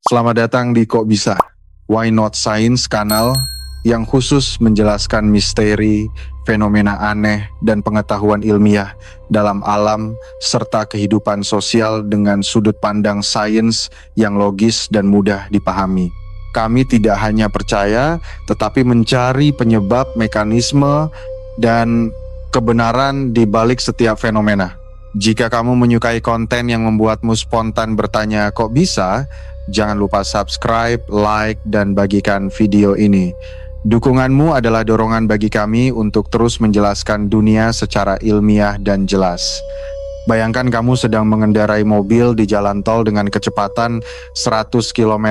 Selamat datang di Kok Bisa, Why Not Science kanal yang khusus menjelaskan misteri, fenomena aneh, dan pengetahuan ilmiah dalam alam serta kehidupan sosial dengan sudut pandang sains yang logis dan mudah dipahami. Kami tidak hanya percaya, tetapi mencari penyebab, mekanisme, dan kebenaran di balik setiap fenomena. Jika kamu menyukai konten yang membuatmu spontan bertanya kok bisa, jangan lupa subscribe, like, dan bagikan video ini. Dukunganmu adalah dorongan bagi kami untuk terus menjelaskan dunia secara ilmiah dan jelas. Bayangkan kamu sedang mengendarai mobil di jalan tol dengan kecepatan 100 km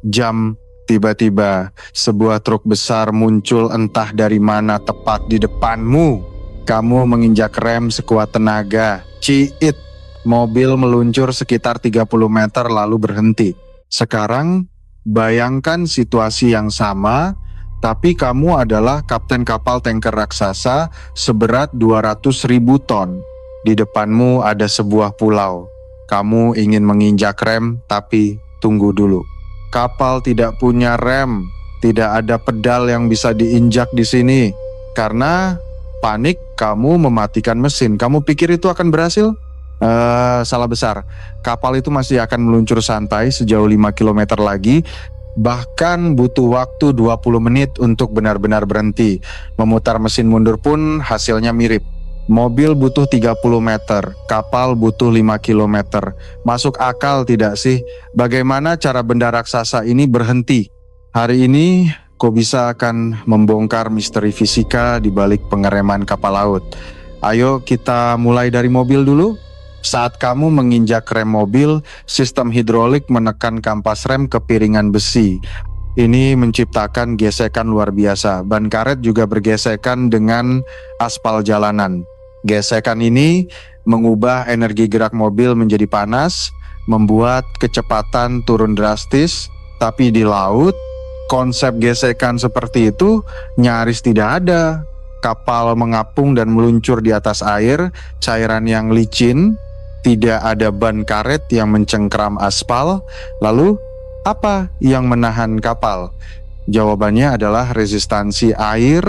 jam. Tiba-tiba, sebuah truk besar muncul entah dari mana tepat di depanmu. Kamu menginjak rem sekuat tenaga. Ciit, mobil meluncur sekitar 30 meter lalu berhenti. Sekarang, bayangkan situasi yang sama, tapi kamu adalah kapten kapal tanker raksasa seberat 200.000 ton. Di depanmu ada sebuah pulau. Kamu ingin menginjak rem, tapi tunggu dulu. Kapal tidak punya rem, tidak ada pedal yang bisa diinjak di sini. Karena panik, kamu mematikan mesin. Kamu pikir itu akan berhasil? Salah besar. Kapal itu masih akan meluncur santai sejauh 5 km lagi. Bahkan butuh waktu 20 menit untuk benar-benar berhenti. Memutar mesin mundur pun hasilnya mirip. Mobil butuh 30 meter, kapal butuh 5 km. Masuk akal tidak sih? Bagaimana cara benda raksasa ini berhenti? Hari ini Kok Bisa akan membongkar misteri fisika di balik pengereman kapal laut. Ayo kita mulai dari mobil dulu. Saat kamu menginjak rem mobil, sistem hidrolik menekan kampas rem ke piringan besi. Ini menciptakan gesekan luar biasa. Ban karet juga bergesekan dengan aspal jalanan. Gesekan ini mengubah energi gerak mobil menjadi panas, membuat kecepatan turun drastis. Tapi di laut, konsep gesekan seperti itu nyaris tidak ada. Kapal mengapung dan meluncur di atas air, cairan yang licin, tidak ada ban karet yang mencengkram aspal. Lalu, apa yang menahan kapal? Jawabannya adalah resistansi air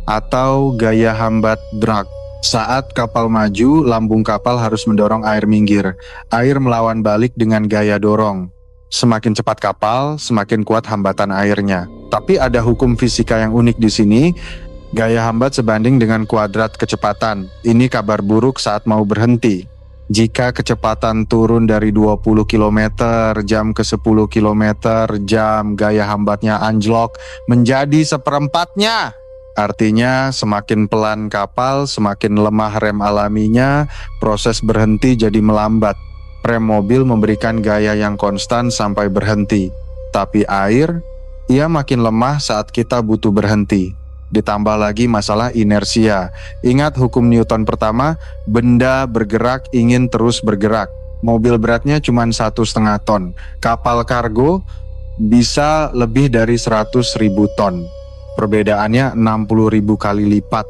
atau gaya hambat drag. Saat kapal maju, lambung kapal harus mendorong air minggir. Air melawan balik dengan gaya dorong. Semakin cepat kapal, semakin kuat hambatan airnya. Tapi ada hukum fisika yang unik di sini. Gaya hambat sebanding dengan kuadrat kecepatan. Ini kabar buruk saat mau berhenti. Jika kecepatan turun dari 20 km jam ke 10 km jam, gaya hambatnya anjlok menjadi seperempatnya. Artinya semakin pelan kapal, semakin lemah rem alaminya, proses berhenti jadi melambat. Rem mobil memberikan gaya yang konstan sampai berhenti. Tapi air, ia makin lemah saat kita butuh berhenti. Ditambah lagi masalah inersia. Ingat hukum Newton pertama, benda bergerak ingin terus bergerak. Mobil beratnya cuma 1,5 ton. Kapal kargo bisa lebih dari 100.000 ton. Perbedaannya 60.000 kali lipat.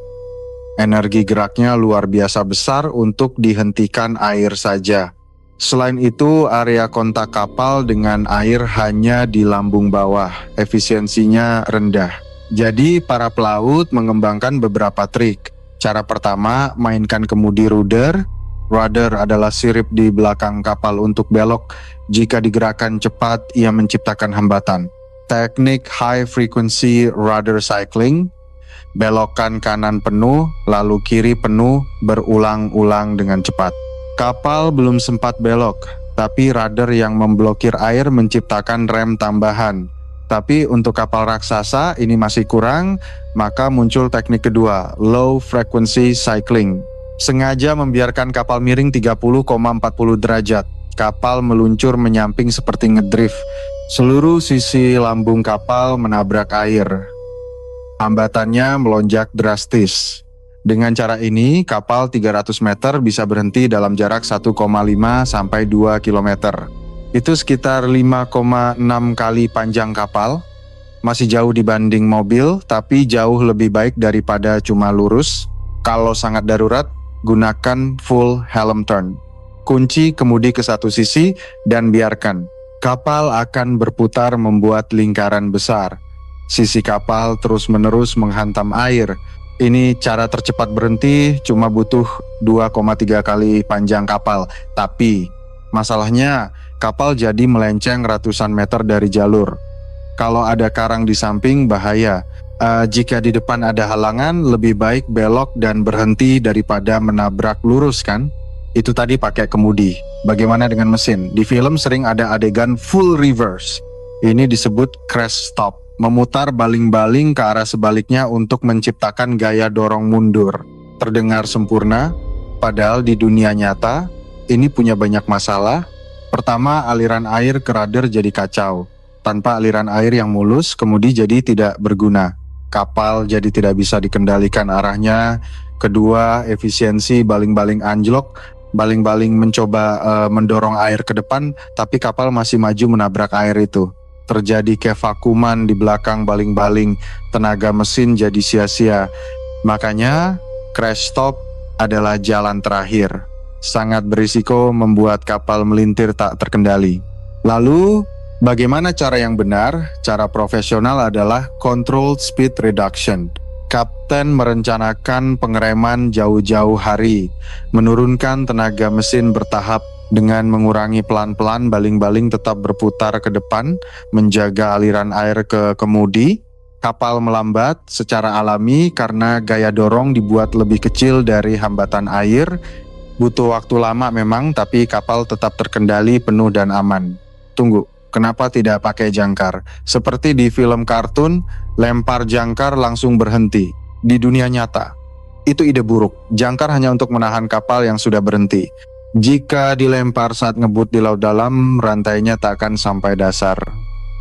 Energi geraknya luar biasa besar untuk dihentikan air saja. Selain itu, area kontak kapal dengan air hanya di lambung bawah. Efisiensinya rendah. Jadi, para pelaut mengembangkan beberapa trik. Cara pertama, mainkan kemudi rudder. Rudder adalah sirip di belakang kapal untuk belok. Jika digerakkan cepat, ia menciptakan hambatan. Teknik high frequency rudder cycling. Belokkan kanan penuh, lalu kiri penuh, berulang-ulang dengan cepat. Kapal belum sempat belok, tapi rudder yang memblokir air menciptakan rem tambahan. Tapi untuk kapal raksasa ini masih kurang, maka muncul teknik kedua, low frequency cycling. Sengaja membiarkan kapal miring 30,40 derajat. Kapal meluncur menyamping seperti ngedrift. Seluruh sisi lambung kapal menabrak air. Hambatannya melonjak drastis. Dengan cara ini, kapal 300 meter bisa berhenti dalam jarak 1,5 sampai 2 km. Itu sekitar 5,6 kali panjang kapal. Masih jauh dibanding mobil, tapi jauh lebih baik daripada cuma lurus. Kalau sangat darurat, gunakan full helm turn. Kunci kemudi ke satu sisi dan biarkan. Kapal akan berputar membuat lingkaran besar. Sisi kapal terus-menerus menghantam air. Ini cara tercepat berhenti cuma butuh 2,3 kali panjang kapal. Tapi masalahnya kapal jadi melenceng ratusan meter dari jalur. Kalau ada karang di samping bahaya. Jika di depan ada halangan, lebih baik belok dan berhenti daripada menabrak lurus kan? Itu tadi pakai kemudi. Bagaimana dengan mesin? Di film sering ada adegan full reverse. Ini disebut crash stop. Memutar baling-baling ke arah sebaliknya untuk menciptakan gaya dorong mundur. Terdengar sempurna, padahal di dunia nyata, ini punya banyak masalah. Pertama, aliran air ke rudder jadi kacau. Tanpa aliran air yang mulus, kemudi jadi tidak berguna. Kapal jadi tidak bisa dikendalikan arahnya. Kedua, efisiensi baling-baling anjlok. Baling-baling mencoba mendorong air ke depan, tapi kapal masih maju menabrak air itu. Terjadi kevakuman di belakang baling-baling, tenaga mesin jadi sia-sia. Makanya, crash stop adalah jalan terakhir. Sangat berisiko membuat kapal melintir tak terkendali. Lalu, bagaimana cara yang benar? Cara profesional adalah controlled speed reduction. Kapten merencanakan pengereman jauh-jauh hari, menurunkan tenaga mesin bertahap dengan mengurangi pelan-pelan baling-baling tetap berputar ke depan, menjaga aliran air ke kemudi. Kapal melambat secara alami karena gaya dorong dibuat lebih kecil dari hambatan air. Butuh waktu lama memang, tapi kapal tetap terkendali, penuh dan aman. Tunggu. Kenapa tidak pakai jangkar? Seperti di film kartun, lempar jangkar langsung berhenti. Di dunia nyata, itu ide buruk. Jangkar hanya untuk menahan kapal yang sudah berhenti. Jika dilempar saat ngebut di laut dalam, rantainya tak akan sampai dasar.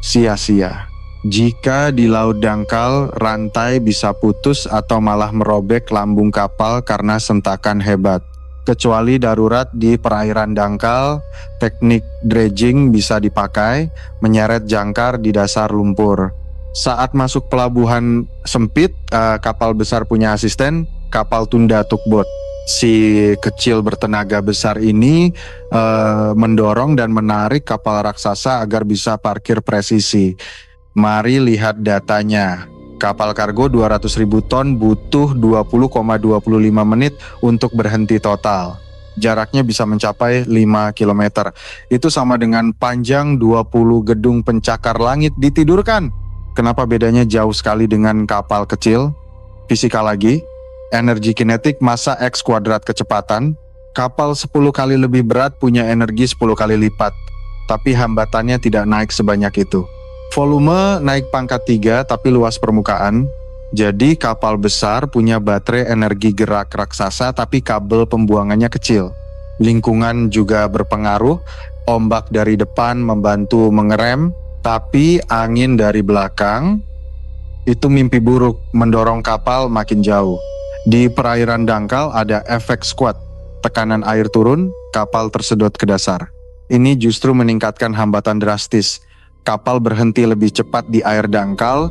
Sia-sia. Jika di laut dangkal, rantai bisa putus atau malah merobek lambung kapal karena sentakan hebat. Kecuali darurat di perairan dangkal, teknik dredging bisa dipakai, menyeret jangkar di dasar lumpur. Saat masuk pelabuhan sempit, kapal besar punya asisten, kapal tunda tugboat. Si kecil bertenaga besar ini mendorong dan menarik kapal raksasa agar bisa parkir presisi. Mari lihat datanya. Kapal kargo 200.000 ton butuh 20,25 menit untuk berhenti total. Jaraknya bisa mencapai 5 km. Itu sama dengan panjang 20 gedung pencakar langit ditidurkan. Kenapa bedanya jauh sekali dengan kapal kecil? Fisika lagi, energi kinetik massa X kuadrat kecepatan. Kapal 10 kali lebih berat punya energi 10 kali lipat. Tapi hambatannya tidak naik sebanyak itu. Volume naik pangkat 3 tapi luas permukaan. Jadi kapal besar punya baterai energi gerak raksasa tapi kabel pembuangannya kecil. Lingkungan juga berpengaruh. Ombak dari depan membantu mengerem, tapi angin dari belakang itu mimpi buruk, mendorong kapal makin jauh. Di perairan dangkal ada efek squat. Tekanan air turun, kapal tersedot ke dasar. Ini justru meningkatkan hambatan drastis. Kapal berhenti lebih cepat di air dangkal.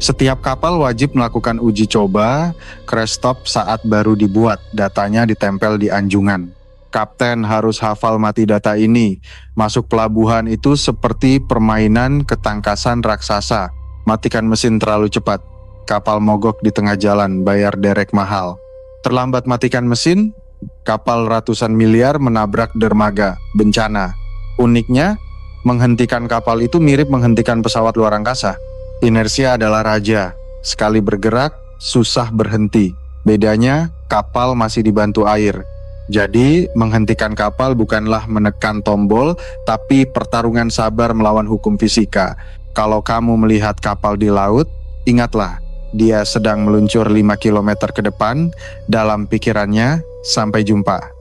Setiap kapal wajib melakukan uji coba, crash stop saat baru dibuat, datanya ditempel di anjungan. Kapten harus hafal mati data ini. Masuk pelabuhan itu seperti permainan ketangkasan raksasa. Matikan mesin terlalu cepat, kapal mogok di tengah jalan, bayar derek mahal. Terlambat matikan mesin, kapal ratusan miliar menabrak dermaga, bencana. Uniknya, menghentikan kapal itu mirip menghentikan pesawat luar angkasa. Inersia adalah raja. Sekali bergerak, susah berhenti. Bedanya, kapal masih dibantu air. Jadi, menghentikan kapal bukanlah menekan tombol, tapi pertarungan sabar melawan hukum fisika. Kalau kamu melihat kapal di laut, ingatlah, dia sedang meluncur 5 km ke depan. Dalam pikirannya, sampai jumpa.